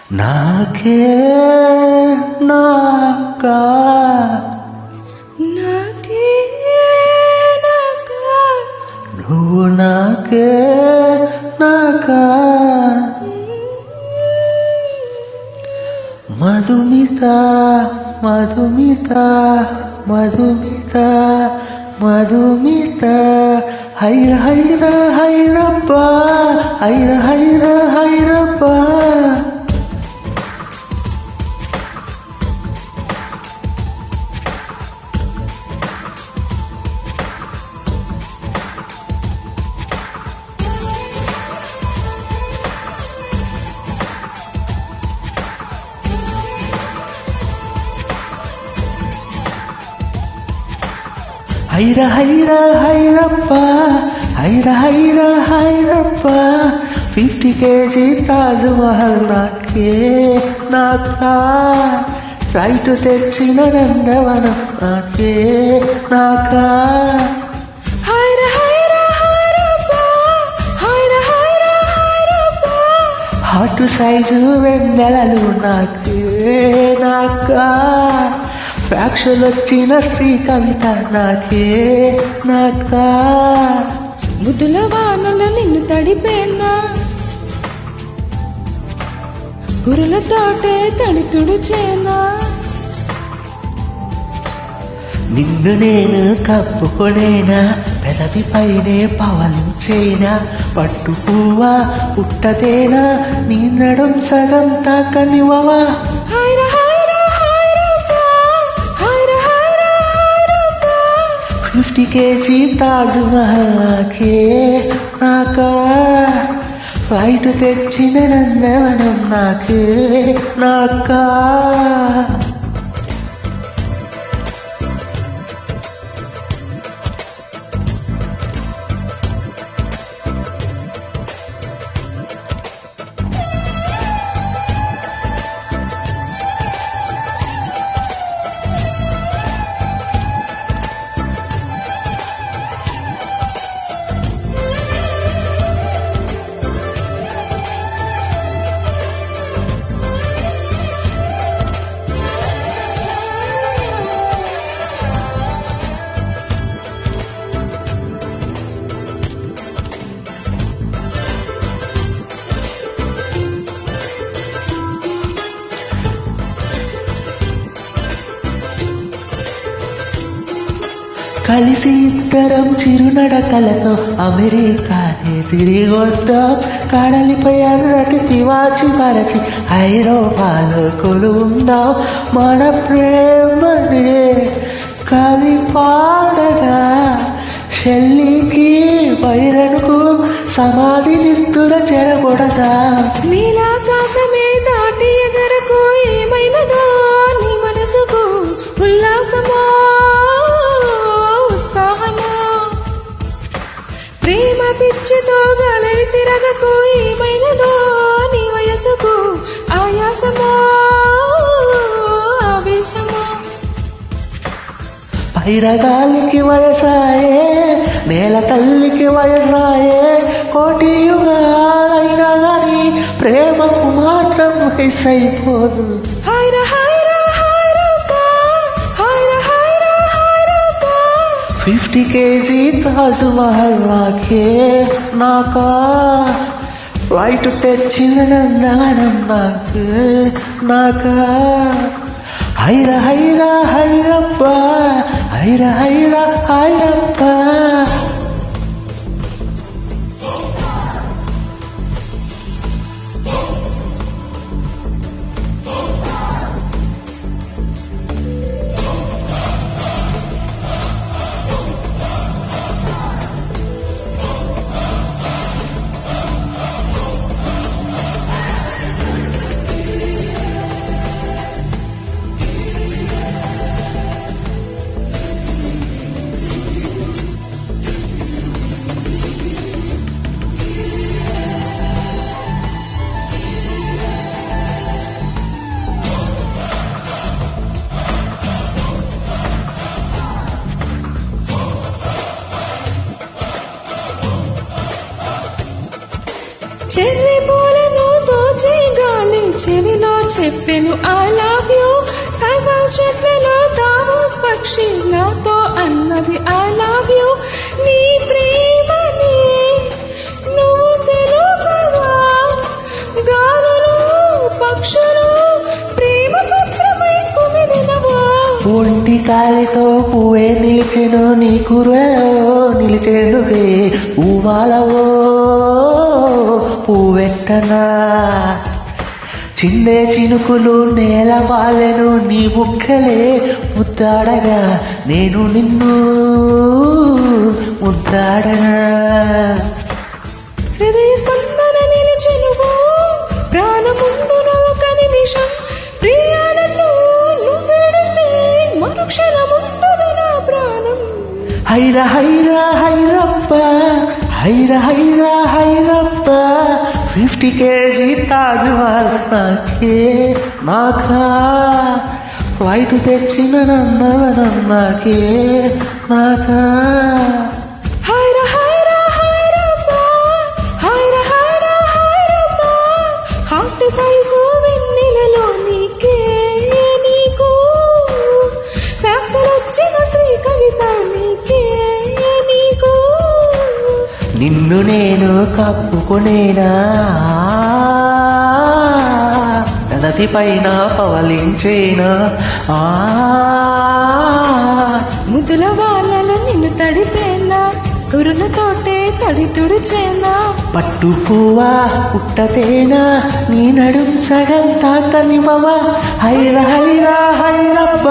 నాకే నాకా నాకే నాకా నువ్వు నాకే నాకా మధుమిత మధుమిత మధుమిత మధుమిత హైర హైర హైరప్ప హైర హైర హైరప్ప హైర హైర హైరప్ప హైర హైర హైరప్ప 50 kg తాజ్ మహల్ నాకే నాకా రైటు తెచ్చిన నందవనం నాకే నాకా హైర హైర హైరప్ప హైర హైర హైరప్ప హాటు సైజు వెన్నెలలు నాకే నాకా ఫ్యాక్షన్ వచ్చిన శ్రీ కవిత నాకే నాకా ముద్దుల వానల నిన్ను తడిపేనా గురులతోటే తడి తుడిచేనా నిన్ను నేను కప్పుకొనేనా పెదవి పైనే పవలించేనా పట్టు పువ్వా పుట్టదేనా నీ నడుం సగం తాకనివవా హైర హైర హైరప్ప హైర హైర హైరప్ప 50 kg తాజ్ మహల్ నాకే నాకా ఫ్లైట్ తెచ్చిన నందవనం నాకే నాకా కలిసి ఇద్దరం చిరునడకలతో అమెరికానే తిరిగొద్దాం కడలిపై అన్నటి తివాచి మరచి ఐరోపాలో కొలువుందాం మన ప్రేమనే కవి పాడగా షెల్లీకి బైరన్కు సమాధి నిత్తుర చెరగొడదా నీలాకాశమే దాటి ఎగరకు ఏమైనదో నీ మనసుకు ఉల్లాసమో ఉత్సాహమో ప్రేమ పిచ్చితో గాలి తిరగకు ఏమైనదో నీ వయసుకు ఆయాసమో ఆవేశమో పైరగాలికి వయసాయే నేల తల్లికి వయసాయే కోటి యుగాలైనా గాని ప్రేమకు మాత్రం వయసైపోదు హైర హైర హైరప్ప హైర హైర హైరప్ప 50 kg తాజ్ మహల్ నాకే నాకా ఫ్లైట్ తెచ్చిన నందవనం నాకు నాకా హైర హైర హైరప్ప హైర హైర హైరప్ప చెర్రి పూలను దోచి గాలి చెవిలో చెప్పెను ఐ లవ్ యూ సైబర్ చెట్లలో తాము పక్షి నాతో అన్నది ఐ లవ్ యూ నీ ప్రేమని నువ్వు తెలుపగా గాలులు పక్షులు ప్రేమ పత్రమై కుమిలినవా ఒంటి కాలితో పువ్వే నిలిచెను నీ కుర్రలో నిలిచేందుకే పూమాలవో పువ్వెట్టనా చిందే చినుకులు నేల బాలెను నీ బుక్కలే ముద్దాడగా నేను నిన్ను ముద్దాడనా హృదయ స్పందన నిలిచెనువో ప్రాణముండును ఒక నిమిషం ప్రియాలను నువ్వేడిస్తే మరుక్షణముండదు నా ప్రాణం హైర హైర హైరప్ప హైర హైర హైరప్ప 50 కేజీ తాజ్మహల్ నాకే నాకా ఫ్లైట్ తెచ్చిన నందవనం నాకే నాకా హైర హైర హైరప్ప హైర హైర హైరప్ప హార్ట్ సైజు వెన్నెలలో నీకే నీకు ఫ్యాక్సరొచ్చిన స్త్రీ కవిత నీకే నీకు నిన్ను నేను కప్పుకునేనా నది పైన పవలించేనా ముద్దుల వాళ్ళలో నిన్ను తడిపేనా కురులతోటే తడి తుడిచేనా పట్టుకోవా పుట్టతేనా నీ నడుం సగం తాకనివ్వవా హైర హైర హైరప్ప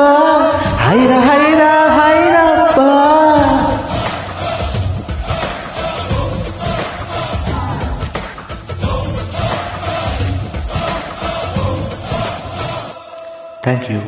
హైర హైర హైరప్ప థ్యాంక్ యూ